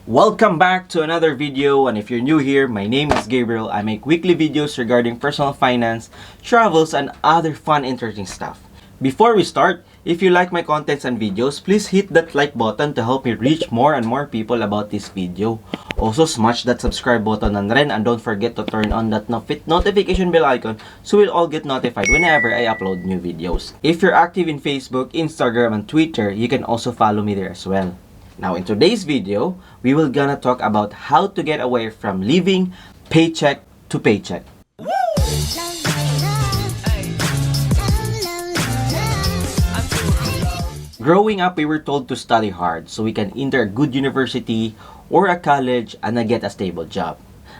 Welcome back to another video, and if you're new here, my name is Gabriel. I make weekly videos regarding personal finance, travels, and other fun interesting stuff. Before we start, if you like my contents and videos, please hit that like button to help me reach more and more people about this video. Also, smash that subscribe button na rin, and don't forget to turn on that notification bell icon so we'll all get notified whenever I upload new videos. If you're active in Facebook, Instagram, and Twitter, you can also follow me there as well. Now, in today's video, we will gonna talk about how to get away from living paycheck to paycheck. Growing up, we were told to study hard so we can enter a good university or a college and get a stable job.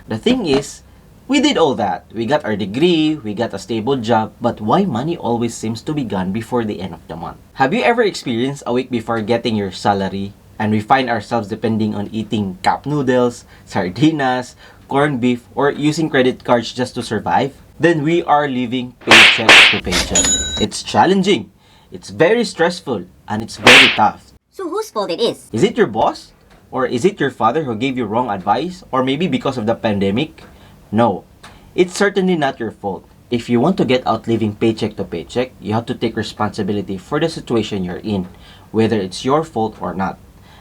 The thing is, we did all that. We got our degree, we got a stable job, but why money always seems to be gone before the end of the month? Have you ever experienced a week before getting your salary and we find ourselves depending on eating cup noodles, sardinas, corned beef, or using credit cards just to survive? Then we are living paycheck to paycheck. It's challenging, it's very stressful, and it's very tough. So whose fault it is? Is it your boss? Or is it your father who gave you wrong advice? Or maybe because of the pandemic? No, it's certainly not your fault. If you want to get out living paycheck to paycheck, you have to take responsibility for the situation you're in, whether it's your fault or not.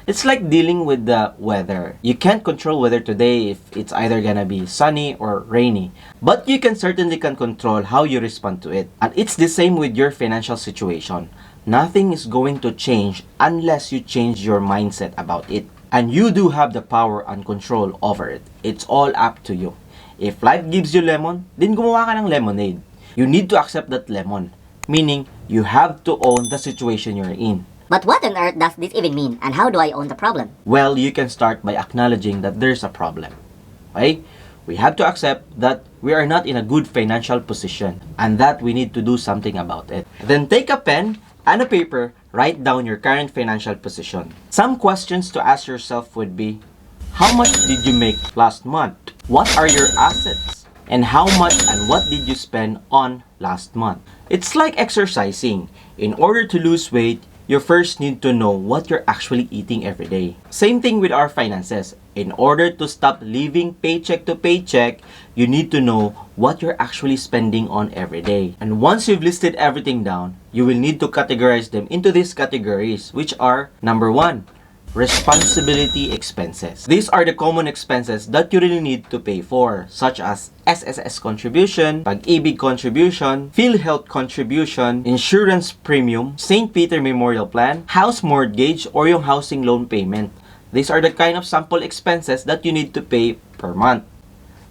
It's like dealing with the weather. You can't control weather today if it's either gonna be sunny or rainy. But you can certainly control how you respond to it. And it's the same with your financial situation. Nothing is going to change unless you change your mindset about it. And you do have the power and control over it. It's all up to you. If life gives you lemon, then gumawa ka ng lemonade. You need to accept that lemon. Meaning, you have to own the situation you're in. But what on earth does this even mean, and how do I own the problem? Well, you can start by acknowledging that there's a problem. Okay? We have to accept that we are not in a good financial position and that we need to do something about it. Then take a pen and a paper, write down your current financial position. Some questions to ask yourself would be, how much did you make last month? What are your assets? And how much and what did you spend on last month? It's like exercising. In order to lose weight, you first need to know what you're actually eating every day. Same thing with our finances. In order to stop living paycheck to paycheck, you need to know what you're actually spending on every day. And once you've listed everything down, you will need to categorize them into these categories, which are, number 1, responsibility expenses. These are the common expenses that you really need to pay for, such as SSS contribution, Pag-ibig contribution, PhilHealth contribution, insurance premium, St. Peter Memorial Plan, house mortgage, or yung housing loan payment. These are the kind of sample expenses that you need to pay per month.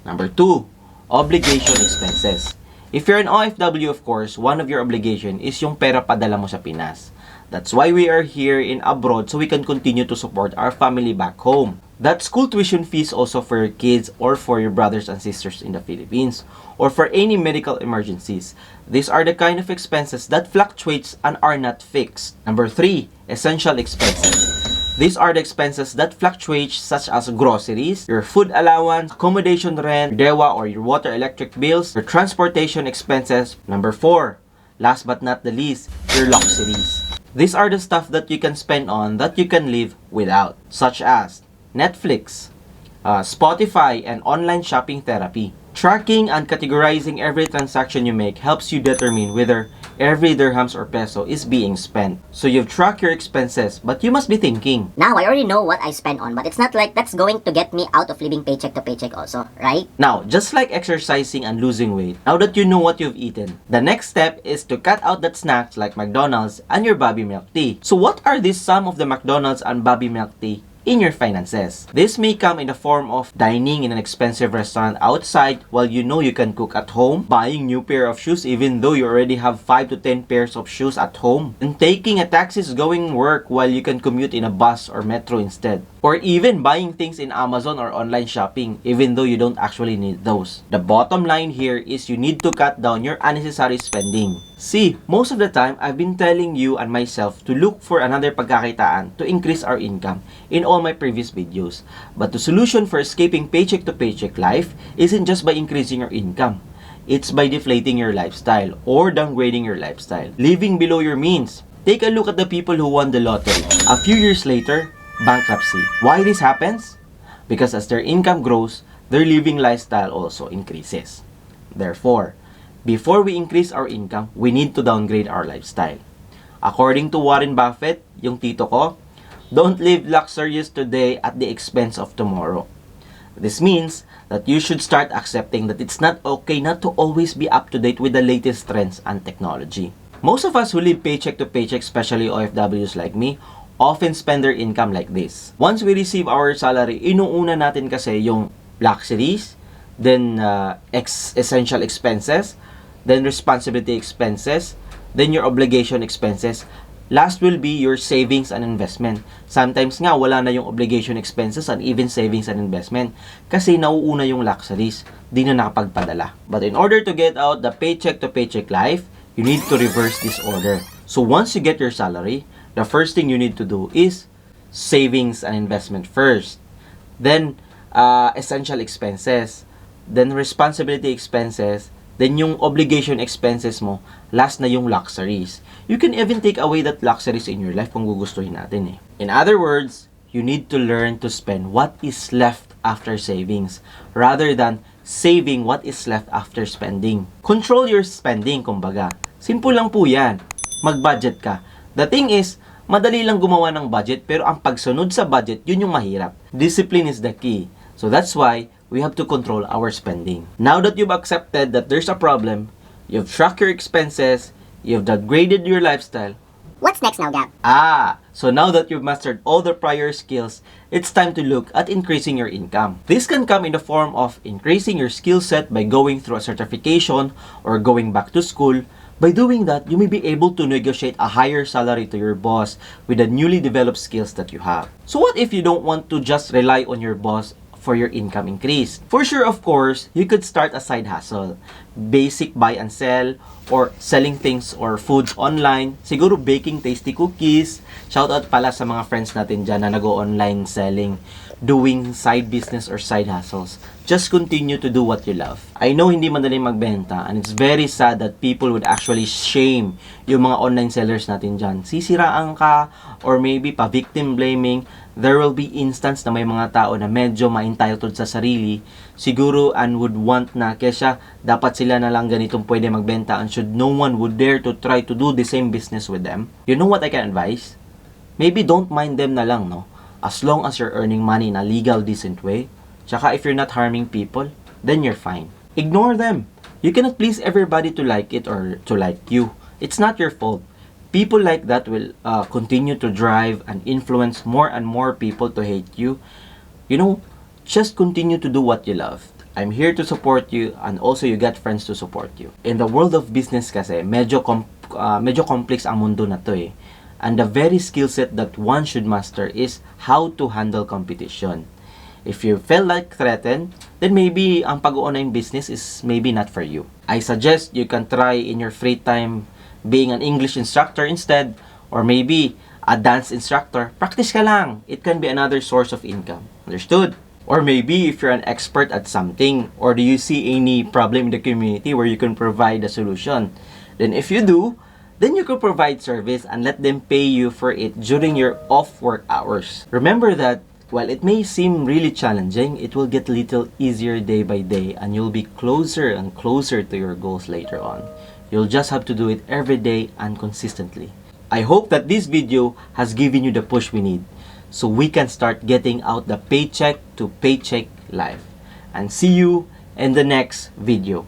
Number 2, obligation expenses. If you're an OFW, of course, one of your obligation is yung pera padala mo sa Pinas. That's why we are here in abroad, so we can continue to support our family back home. That's school tuition fees also for your kids or for your brothers and sisters in the Philippines, or for any medical emergencies. These are the kind of expenses that fluctuates and are not fixed. Number 3, essential expenses. These are the expenses that fluctuate, such as groceries, your food allowance, accommodation rent, your dewa or your water electric bills, your transportation expenses. Number 4, last but not the least, your luxuries. These are the stuff that you can spend on that you can live without, such as Netflix, Spotify, and online shopping therapy. Tracking and categorizing every transaction you make helps you determine whether every dirhams or peso is being spent. So you've tracked your expenses, but you must be thinking, Now, I already know what I spend on, but it's not like that's going to get me out of living paycheck to paycheck also, right? Now, just like exercising and losing weight, now that you know what you've eaten, the next step is to cut out that snacks like McDonald's and your Bobby milk tea. So what are these some of the McDonald's and Bobby milk tea in your finances? This may come in the form of dining in an expensive restaurant outside while you know you can cook at home, buying new pair of shoes even though you already have 5 to 10 pairs of shoes at home, and taking a taxi going work while you can commute in a bus or metro instead. Or even buying things in Amazon or online shopping even though you don't actually need those. The bottom line here is you need to cut down your unnecessary spending. See, most of the time, I've been telling you and myself to look for another pagkakitaan to increase our income in all my previous videos. But the solution for escaping paycheck to paycheck life isn't just by increasing your income. It's by deflating your lifestyle or downgrading your lifestyle, living below your means. Take a look at the people who won the lottery. A few years later, bankruptcy. Why this happens? Because as their income grows, their living lifestyle also increases. Therefore, before we increase our income, we need to downgrade our lifestyle. According to Warren Buffett, yung tito ko, don't live luxurious today at the expense of tomorrow. This means that you should start accepting that it's not okay not to always be up to date with the latest trends and technology. Most of us who live paycheck to paycheck, especially OFWs like me, often spend their income like this. Once we receive our salary, inuuna natin kasi yung luxuries, then essential expenses, then responsibility expenses, then your obligation expenses. Last will be your savings and investment. Sometimes nga, wala na yung obligation expenses and even savings and investment kasi nauuna yung luxuries, di na nakapagpadala. But in order to get out the paycheck to paycheck life, you need to reverse this order. So once you get your salary, the first thing you need to do is savings and investment first. Then, essential expenses. Then, responsibility expenses. Then, yung obligation expenses mo, last na yung luxuries. You can even take away that luxuries in your life kung gugustuhin natin eh. In other words, you need to learn to spend what is left after savings rather than saving what is left after spending. Control your spending, kumbaga. Simple lang po yan. Mag-budget ka. The thing is, madali lang gumawa ng budget pero ang pagsunod sa budget, yun yung mahirap. Discipline is the key. So that's why we have to control our spending. Now that you've accepted that there's a problem, you've tracked your expenses, you've downgraded your lifestyle. What's next now, Gab? So now that you've mastered all the prior skills, it's time to look at increasing your income. This can come in the form of increasing your skill set by going through a certification or going back to school. By doing that, you may be able to negotiate a higher salary to your boss with the newly developed skills that you have. So what if you don't want to just rely on your boss for your income increase? For sure, of course, you could start a side hustle. Basic buy and sell or selling things or foods online. Siguro baking tasty cookies. Shoutout pala sa mga friends natin dyan na nag-online selling. Doing side business or side hustles. Just continue to do what you love. I know hindi madali magbenta and it's very sad that people would actually shame yung mga online sellers natin dyan. Sisiraan ka or maybe pa-victim blaming. There will be instance na may mga tao na medyo ma-entitled sa sarili siguro and would want na kesya dapat sila na lang ganitong pwede magbenta and should no one would dare to try to do the same business with them. You know what I can advise? Maybe don't mind them na lang, no? As long as you're earning money in a legal, decent way. Tsaka if you're not harming people, then you're fine. Ignore them. You cannot please everybody to like it or to like you. It's not your fault. People like that will continue to drive and influence more and more people to hate you. You know, just continue to do what you love. I'm here to support you and also you got friends to support you. In the world of business kasi, medyo complex ang mundo na to eh. And the very skill set that one should master is how to handle competition. If you feel like threatened, then maybe ang pag-online business is maybe not for you. I suggest you can try in your free time being an English instructor instead, or maybe a dance instructor. Practice ka lang. It can be another source of income. Understood? Or maybe if you're an expert at something, or do you see any problem in the community where you can provide a solution? Then if you do, then you could provide service and let them pay you for it during your off-work hours. Remember that while it may seem really challenging, it will get a little easier day by day and you'll be closer and closer to your goals later on. You'll just have to do it every day and consistently. I hope that this video has given you the push we need so we can start getting out the paycheck to paycheck life. And see you in the next video.